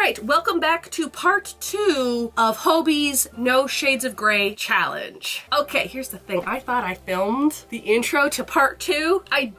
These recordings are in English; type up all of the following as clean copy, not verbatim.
right, welcome back to part 2 of Hobie's No Shades of Grey challenge. Okay, here's the thing. I thought I filmed the intro to part 2. I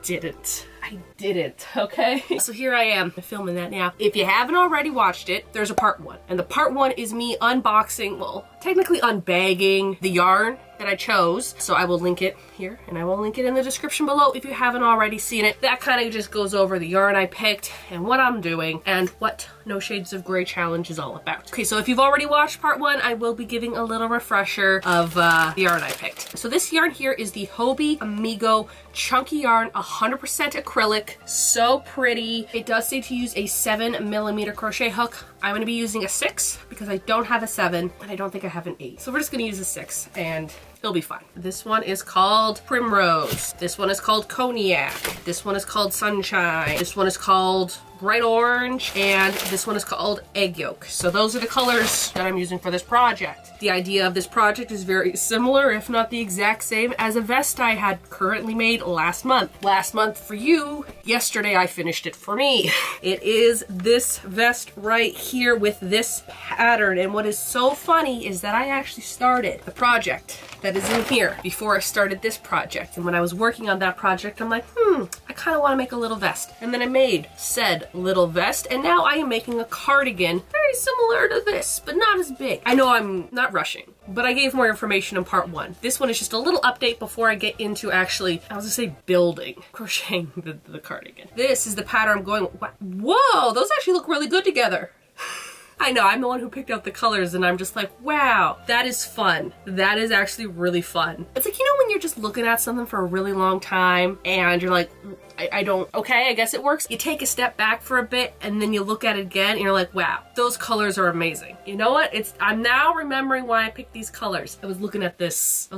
didn't, okay? So here I am filming that now. If you haven't already watched it, there's a part 1. And the part 1 is me unboxing, well, technically unbagging the yarn that I chose. So I will link it here and I will link it in the description below if you haven't already seen it. That kind of just goes over the yarn I picked and what I'm doing and what No Shades of Grey challenge is all about. Okay, so if you've already watched part 1, I will be giving a little refresher of the yarn I picked. So this yarn here is the Hobie Amigo Chunky Yarn, 100% acrylic, so pretty. It does say to use a 7mm crochet hook. I'm going to be using a 6 because I don't have a 7 and I don't think I have an 8. So we're just going to use a 6 and it'll be fine. This one is called Primrose. This one is called Cognac. This one is called Sunshine. This one is called Bright Orange, and this one is called Egg Yolk. So those are the colors that I'm using for this project. The idea of this project is very similar, if not the exact same, as a vest I had currently made last month. Last month for you, yesterday I finished it for me. It is this vest right here with this pattern, and what is so funny is that I actually started the project that is in here before I started this project. And when I was working on that project, I'm like, I kind of want to make a little vest. And then I made said little vest, and now I am making a cardigan very similar to this, but not as big. I know I'm not rushing, but I gave more information in part 1. This one is just a little update before I get into actually, I was gonna say building, crocheting the cardigan. This is the pattern I'm going, whoa, those actually look really good together. I know, I'm the one who picked out the colors and I'm just like, wow, that is fun. That is actually really fun. It's like, you know, when you're just looking at something for a really long time and you're like, I don't, okay, I guess it works. You take a step back for a bit and then you look at it again and you're like, wow, those colors are amazing. You know what? I'm now remembering why I picked these colors. I was looking at this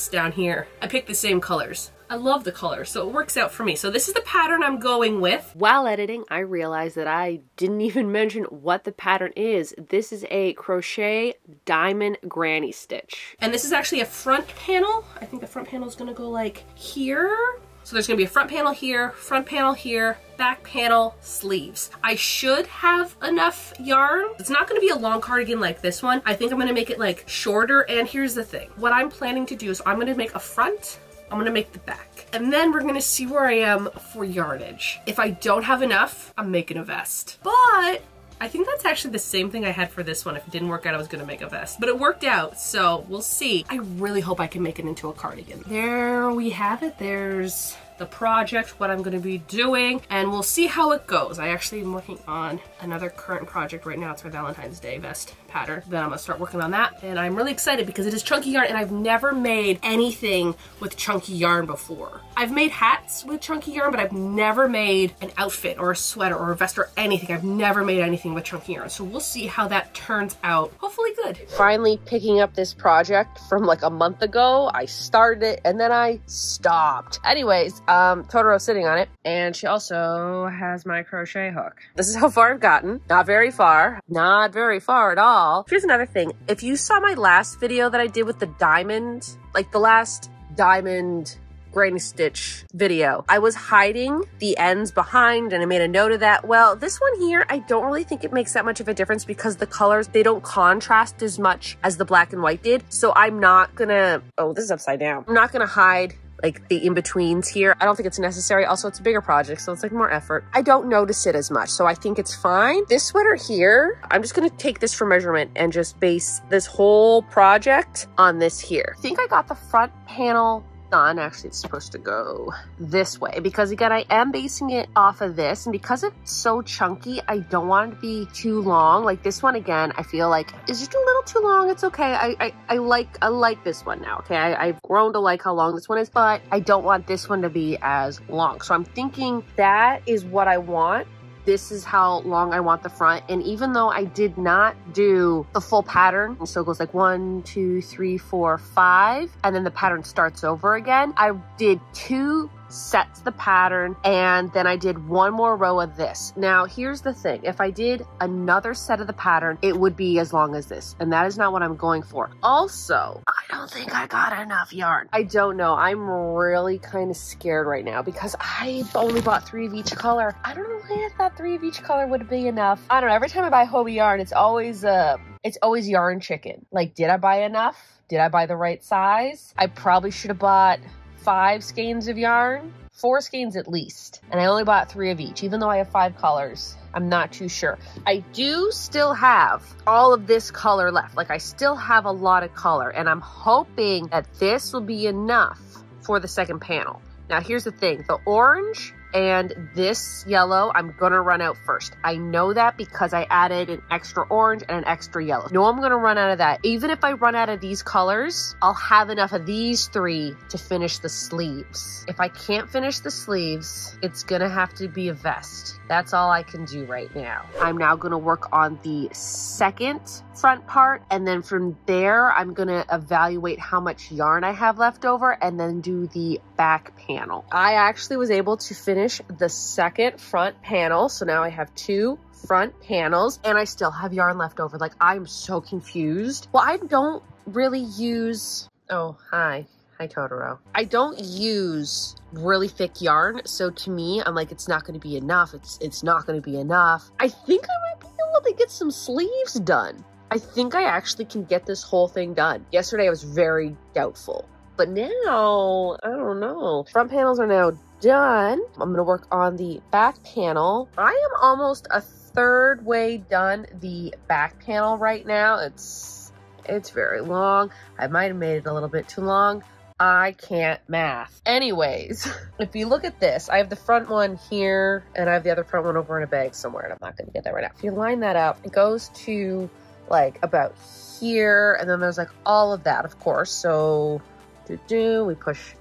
down here. I picked the same colors. I love the colors, so it works out for me. So this is the pattern I'm going with. While editing, I realized that I didn't even mention what the pattern is. This is a crochet diamond granny stitch. And this is actually a front panel. I think the front panel is gonna go like here. So there's gonna be a front panel here, back panel, sleeves. I should have enough yarn. It's not gonna be a long cardigan like this one. I think I'm gonna make it like shorter, and here's the thing. What I'm planning to do is I'm gonna make a front, I'm gonna make the back, and then we're gonna see where I am for yardage. If I don't have enough, I'm making a vest. But I think that's actually the same thing I had for this one. If it didn't work out, I was gonna make a vest, but it worked out, so we'll see. I really hope I can make it into a cardigan. There we have it. There's the project, what I'm gonna be doing, and we'll see how it goes. I actually am working on another current project right now. It's my Valentine's Day vest pattern. Then I'm gonna start working on that, and I'm really excited because it is chunky yarn, and I've never made anything with chunky yarn before. I've made hats with chunky yarn, but I've never made an outfit or a sweater or a vest or anything. I've never made anything with chunky yarn, so we'll see how that turns out. Hopefully good. Finally picking up this project from like a month ago. I started it and then I stopped. Anyways, Totoro's sitting on it, and she also has my crochet hook. This is how far I've gotten. Not very far. Not very far at all. Here's another thing. If you saw my last video that I did with the diamond, like the last diamond granny stitch video, I was hiding the ends behind and I made a note of that. Well, this one here, I don't really think it makes that much of a difference because the colors, they don't contrast as much as the black and white did. So I'm not gonna, oh, this is upside down. I'm not gonna hide like the in-betweens here. I don't think it's necessary. Also, it's a bigger project, so it's like more effort. I don't notice it as much, so I think it's fine. This sweater here, I'm just gonna take this for measurement and just base this whole project on this here. I think I got the front panel done. Actually, it's supposed to go this way because again, I am basing it off of this, and because it's so chunky, I don't want it to be too long. Like this one, again, I feel like is just a little too long. It's okay. I like this one now. Okay, I've grown to like how long this one is, but I don't want this one to be as long. So I'm thinking that is what I want. This is how long I want the front. And even though I did not do the full pattern, so it goes like 1, 2, 3, 4, 5, and then the pattern starts over again, I did 2 sets the pattern, and then I did one more row of this. Now, here's the thing. If I did another set of the pattern, it would be as long as this, and that is not what I'm going for. Also, I don't think I got enough yarn. I don't know. I'm really kind of scared right now because I've only bought 3 of each color. I don't know why I thought 3 of each color would be enough. I don't know. Every time I buy Hobie yarn, it's always yarn chicken. Like, did I buy enough? Did I buy the right size? I probably should have bought 5 skeins of yarn, 4 skeins at least. And I only bought 3 of each, even though I have 5 colors. I'm not too sure. I do still have all of this color left. Like, I still have a lot of color, and I'm hoping that this will be enough for the second panel. Now, here's the thing. The orange and this yellow, I'm gonna run out first. I know that because I added an extra orange and an extra yellow. No, I'm gonna run out of that. Even if I run out of these colors, I'll have enough of these 3 to finish the sleeves. If I can't finish the sleeves, it's gonna have to be a vest. That's all I can do right now. I'm now gonna work on the second front part, and then from there, I'm gonna evaluate how much yarn I have left over and then do the back panel. I actually was able to finish the second front panel, so now I have 2 front panels, and I still have yarn left over. Like, I'm so confused. Well, I don't really use... Oh, hi. Hi, Totoro. I don't use really thick yarn, so to me, I'm like, it's not going to be enough. It's not going to be enough. I think I might be able to get some sleeves done. I think I actually can get this whole thing done. Yesterday, I was very doubtful, but now, I don't know. Front panels are now done. I'm going to work on the back panel. I am almost a third way done the back panel right now. It's very long. I might have made it a little bit too long. I can't math. Anyways, if you look at this, I have the front one here, and I have the other front one over in a bag somewhere, and I'm not going to get that right now. If you line that up, it goes to like about here, and then there's like all of that, of course. So we push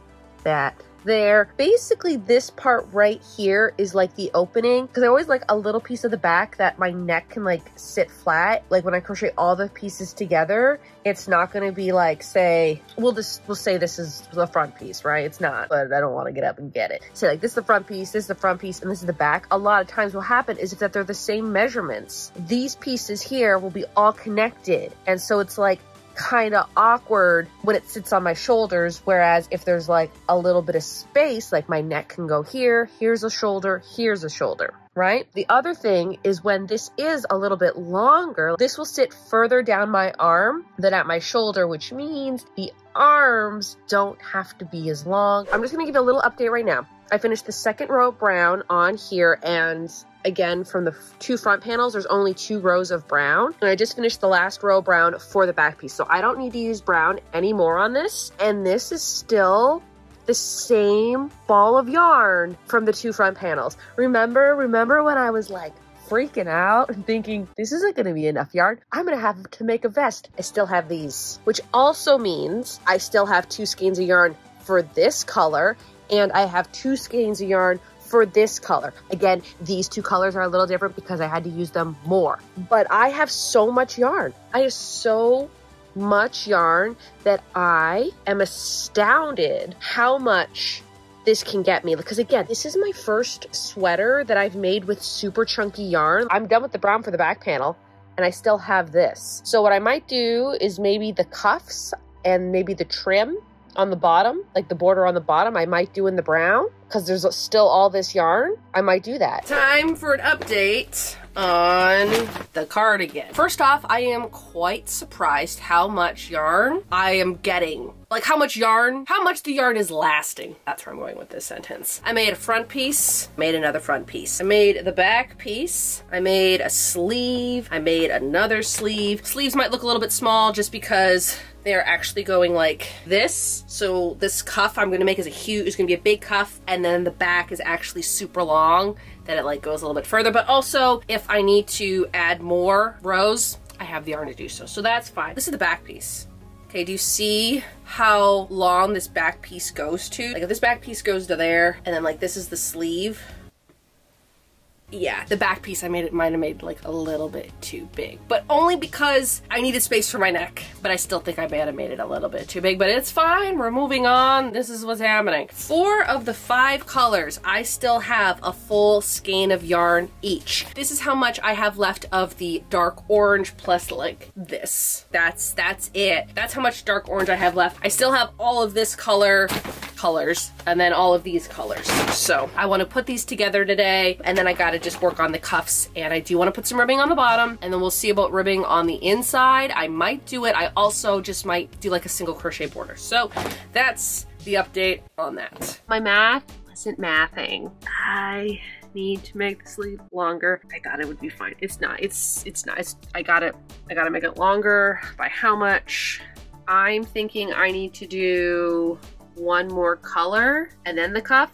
that there. Basically, this part right here is like the opening, because I always like a little piece of the back that my neck can like sit flat. Like when I crochet all the pieces together, it's not going to be like, say, we'll say this is the front piece, right? It's not, but I don't want to get up and get it. So like this is the front piece, this is the front piece, and this is the back. A lot of times what happen is that they're the same measurements. These pieces here will be all connected. And so it's like kind of awkward when it sits on my shoulders, whereas if there's like a little bit of space, like my neck can go here, here's a shoulder, right? The other thing is when this is a little bit longer, this will sit further down my arm than at my shoulder, which means the arms don't have to be as long. I'm just gonna give you a little update right now. I finished the second row of brown on here, and again, from the 2 front panels, there's only 2 rows of brown. And I just finished the last row of brown for the back piece. So I don't need to use brown anymore on this. And this is still the same ball of yarn from the 2 front panels. Remember when I was like freaking out and thinking, this isn't gonna be enough yarn. I'm gonna have to make a vest. I still have these, which also means I still have 2 skeins of yarn for this color, and I have 2 skeins of yarn for this color. Again, these 2 colors are a little different because I had to use them more. But I have so much yarn. I have so much yarn that I am astounded how much this can get me. Because again, this is my first sweater that I've made with super chunky yarn. I'm done with the brown for the back panel, and I still have this. So what I might do is maybe the cuffs and maybe the trim on the bottom, like the border on the bottom, I might do in the brown, because there's still all this yarn. I might do that. Time for an update on the cardigan. First off, I am quite surprised how much yarn I am getting. Like how much the yarn is lasting. That's where I'm going with this sentence. I made a front piece, made another front piece. I made the back piece, I made a sleeve, I made another sleeve. Sleeves might look a little bit small just because they're actually going like this. So this cuff I'm gonna make is gonna be a big cuff, and then the back is actually super long, that it like goes a little bit further. But also if I need to add more rows, I have the yarn to do so. So that's fine. This is the back piece. Okay, do you see how long this back piece goes to? Like if this back piece goes to there, and then like this is the sleeve, Yeah, the back piece I might have made like a little bit too big, but only because I needed space for my neck. But I still think I might have made it a little bit too big, but it's fine. We're moving on. This is what's happening. 4 of the 5 colors, I still have a full skein of yarn each. This is how much I have left of the dark orange plus like this. That's it. That's how much dark orange I have left. I still have all of this colors and then all of these colors. So I want to put these together today, and then I got to just work on the cuffs, and I do want to put some ribbing on the bottom, and then we'll see about ribbing on the inside. I might do it. I also just might do like a single crochet border. So that's the update on that. My math wasn't mathing. I need to make the sleeve longer. I thought it would be fine. It's not. It's not. I gotta make it longer. By how much? I'm thinking I need to do 1 more color and then the cuff.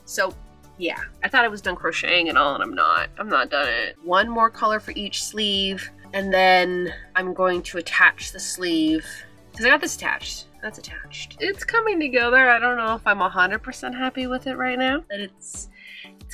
So yeah, I thought I was done crocheting and all, and I'm not. I'm not done it. 1 more color for each sleeve, and then I'm going to attach the sleeve because I got this attached. That's attached. It's coming together. I don't know if I'm 100% happy with it right now, but it's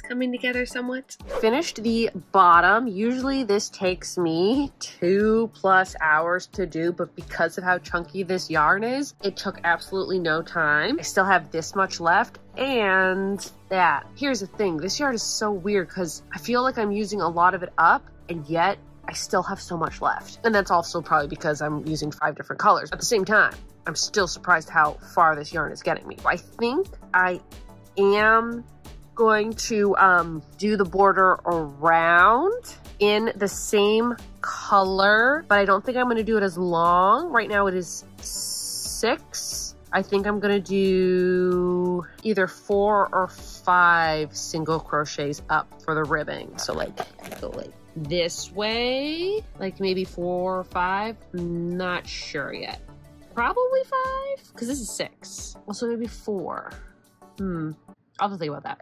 coming together somewhat. Finished the bottom. Usually this takes me 2+ hours to do, but because of how chunky this yarn is, it took absolutely no time. I still have this much left, and that. Here's the thing, this yarn is so weird because I feel like I'm using a lot of it up, and yet I still have so much left. And that's also probably because I'm using 5 different colors. At the same time, I'm still surprised how far this yarn is getting me. I think I am going to do the border around in the same color, but I don't think I'm going to do it as long. Right now it is 6. I think I'm going to do either 4 or 5 single crochets up for the ribbing. So like go like this way, like maybe 4 or 5. Not sure yet. Probably 5 because this is 6. Also maybe 4. I'll have to think about that.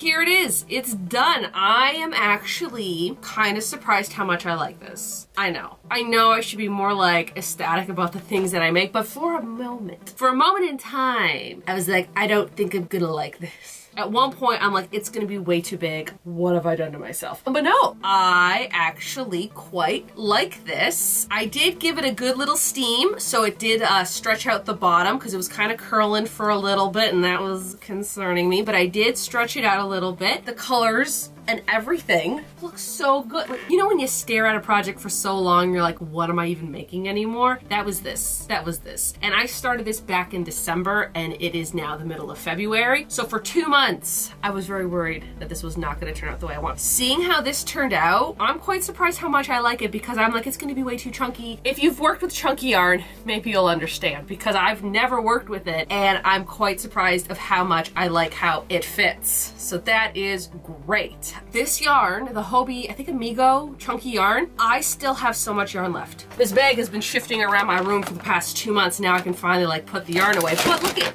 Here it is. It's done. I am actually kind of surprised how much I like this. I know I should be more like ecstatic about the things that I make, but for a moment in time, I was like, I don't think I'm gonna like this. At one point, I'm like, it's gonna be way too big. What have I done to myself? But no, I actually quite like this. I did give it a good little steam, so it did stretch out the bottom because it was kind of curling for a little bit, and that was concerning me, but I did stretch it out a little bit. The colors and everything looks so good. You know when you stare at a project for so long, you're like, what am I even making anymore? That was this. That was this. And I started this back in December, and it is now the middle of February. So for 2 months, I was very worried that this was not gonna turn out the way I want. Seeing how this turned out, I'm quite surprised how much I like it, because I'm like, it's gonna be way too chunky. If you've worked with chunky yarn, maybe you'll understand, because I've never worked with it, and I'm quite surprised of how much I like how it fits. So that is great. This yarn, the Hobbii, I think Amigo chunky yarn, I still have so much yarn left. This bag has been shifting around my room for the past 2 months. Now I can finally like put the yarn away. But look at,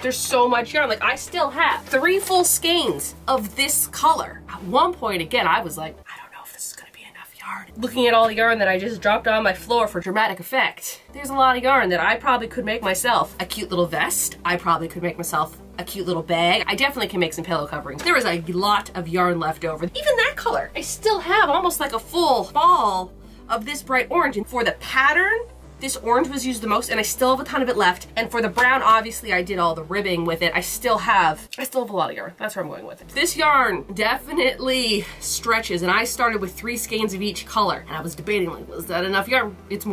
there's so much yarn. Like I still have 3 full skeins of this color. At one point, again, I was like, I don't know if this is gonna be enough yarn. Looking at all the yarn that I just dropped on my floor for dramatic effect, there's a lot of yarn that I probably could make myself a cute little vest. I probably could make myself a cute little bag. I definitely can make some pillow coverings. There is a lot of yarn left over. Even that color, I still have almost like a full ball of this bright orange. And for the pattern, this orange was used the most, and I still have a ton of it left. And for the brown, obviously I did all the ribbing with it. I still have a lot of yarn. That's where I'm going with it. This yarn definitely stretches, and I started with 3 skeins of each color, and I was debating like, was that enough yarn? It's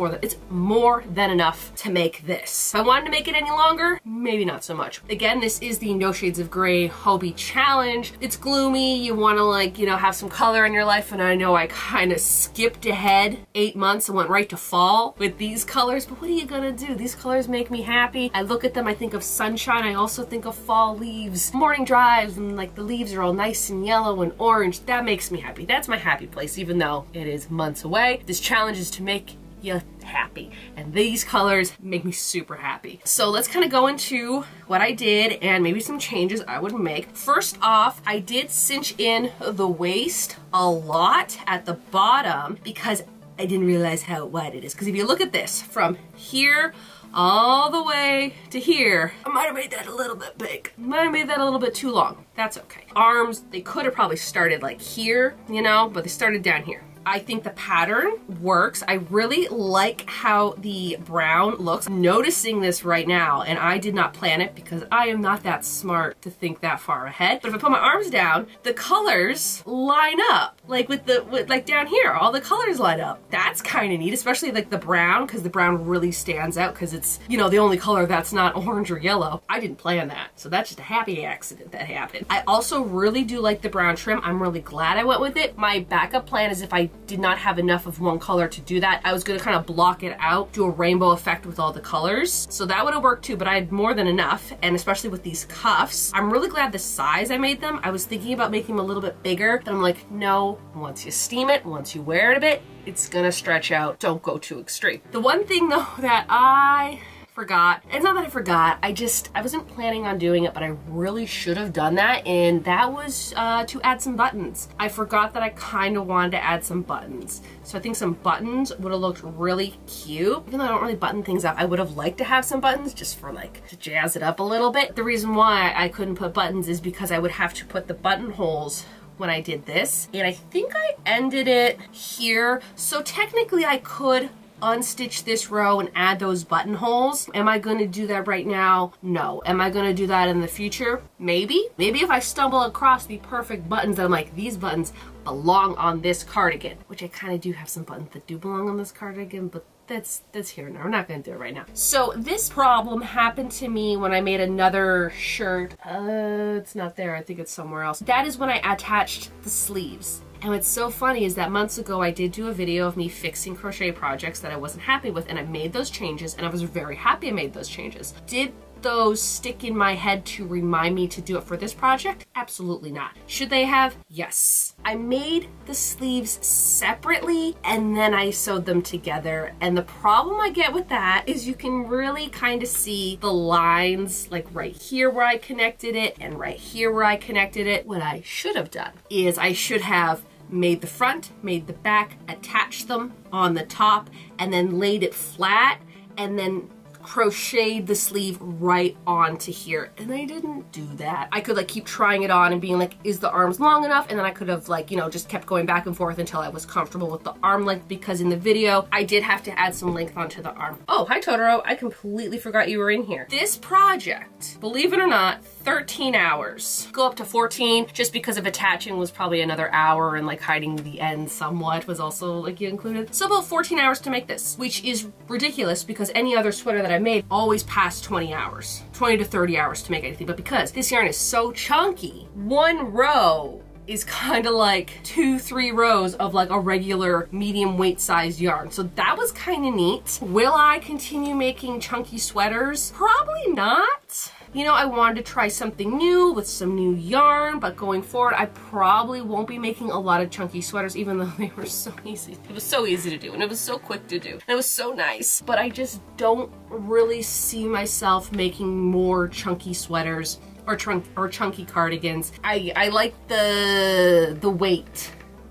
more than enough to make this. If I wanted to make it any longer, maybe not so much. Again, this is the No Shades of Grey Hobbii challenge. It's gloomy. You want to like, you know, have some color in your life, and I know I kind of skipped ahead 8 months and went right to fall with these colors, but what are you gonna do? These colors make me happy. I look at them, I think of sunshine. I also think of fall leaves, morning drives, and like the leaves are all nice and yellow and orange. That makes me happy. That's my happy place, even though it is months away. This challenge is to make you happy. And these colors make me super happy. So let's kind of go into what I did and maybe some changes I would make. First off, I did cinch in the waist a lot at the bottom because I didn't realize how wide it is. Because if you look at this from here all the way to here, I might have made that a little bit big. Might have made that a little bit too long. That's okay. Arms, they could have probably started like here, you know, but they started down here. I think the pattern works. I really like how the brown looks. Noticing this right now, and I did not plan it because I am not that smart to think that far ahead. But if I put my arms down, the colors line up. Like like down here, all the colors line up. That's kind of neat, especially like the brown, because the brown really stands out because it's, you know, the only color that's not orange or yellow. I didn't plan that, so that's just a happy accident that happened. I also really do like the brown trim. I'm really glad I went with it. My backup plan is if I did not have enough of one color to do that, I was going to kind of block it out, do a rainbow effect with all the colors. So that would have worked too, but I had more than enough, and especially with these cuffs. I'm really glad the size I made them. I was thinking about making them a little bit bigger, but I'm like, no, once you steam it, once you wear it a bit, it's gonna stretch out. Don't go too extreme. The one thing though that I forgot, it's not that I forgot, I wasn't planning on doing it, but I really should have done that, and that was to add some buttons. I forgot that I kind of wanted to add some buttons. So I think some buttons would have looked really cute. Even though I don't really button things up, I would have liked to have some buttons just for like, to jazz it up a little bit. The reason why I couldn't put buttons is because I would have to put the buttonholes when I did this, and I think I ended it here. So technically I could unstitch this row and add those buttonholes. Am I going to do that right now? No. Am I going to do that in the future? Maybe. Maybe if I stumble across the perfect buttons that I'm like, these buttons belong on this cardigan, which I kind of do have some buttons that do belong on this cardigan, but that's here and now. We're not going to do it right now. So this problem happened to me when I made another shirt. It's not there. I think it's somewhere else. That is when I attached the sleeves. And what's so funny is that months ago I did do a video of me fixing crochet projects that I wasn't happy with, and I made those changes, and I was very happy I made those changes. Did those stick in my head to remind me to do it for this project? Absolutely not. Should they have? Yes. I made the sleeves separately and then I sewed them together, and the problem I get with that is you can really kind of see the lines, like right here where I connected it and right here where I connected it. What I should have done is I should have made the front, made the back, attached them on the top, and then laid it flat, and then crocheted the sleeve right onto here, and I didn't do that. I could like keep trying it on and being like, is the arms long enough? And then I could have like, you know, just kept going back and forth until I was comfortable with the arm length, because in the video I did have to add some length onto the arm. Oh, hi Totoro, I completely forgot you were in here. This project, believe it or not, 13 hours. Go up to 14, just because of attaching was probably another hour, and like hiding the ends somewhat was also like included. So about 14 hours to make this, which is ridiculous because any other sweater that I made always passed 20 hours, 20 to 30 hours to make anything. But because this yarn is so chunky, one row is kind of like 2-3 rows of like a regular medium weight size yarn. So that was kind of neat. Will I continue making chunky sweaters? Probably not. You know, I wanted to try something new with some new yarn, but going forward, I probably won't be making a lot of chunky sweaters, even though they were so easy. It was so easy to do, and it was so quick to do, and it was so nice. But I just don't really see myself making more chunky sweaters or chunky cardigans. I like the weight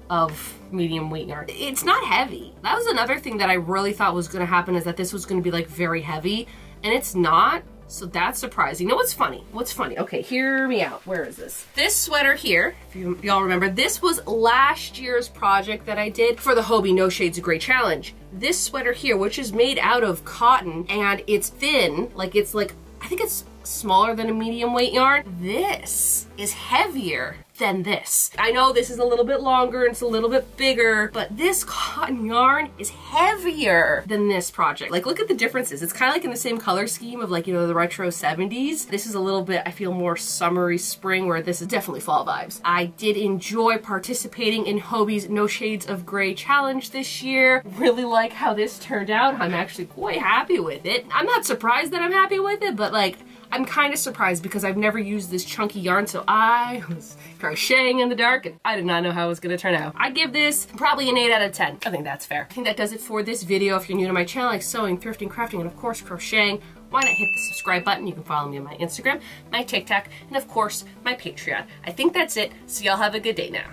of medium weight yarn. It's not heavy. That was another thing that I really thought was going to happen, is that this was going to be like very heavy, and it's not. So that's surprising. You know what's funny? What's funny? Okay, hear me out. Where is this? This sweater here, if y'all remember, this was last year's project that I did for the Hobbii No Shades of Grey Challenge. This sweater here, which is made out of cotton, and it's thin, like it's like, I think it's smaller than a medium weight yarn. This is heavier than this. I know this is a little bit longer and it's a little bit bigger, but this cotton yarn is heavier than this project. Like, look at the differences. It's kind of like in the same color scheme of like, you know, the retro 70s. This is a little bit, I feel, more summery spring, where this is definitely fall vibes. I did enjoy participating in Hobbii's No Shades of Grey challenge this year. Really like how this turned out. I'm actually quite happy with it. I'm not surprised that I'm happy with it, but like, I'm kind of surprised because I've never used this chunky yarn, so I was crocheting in the dark and I did not know how it was gonna turn out. I give this probably an 8 out of 10. I think that's fair. I think that does it for this video. If you're new to my channel, like sewing, thrifting, crafting, and of course crocheting, why not hit the subscribe button? You can follow me on my Instagram, my TikTok, and of course my Patreon. I think that's it, so y'all have a good day now.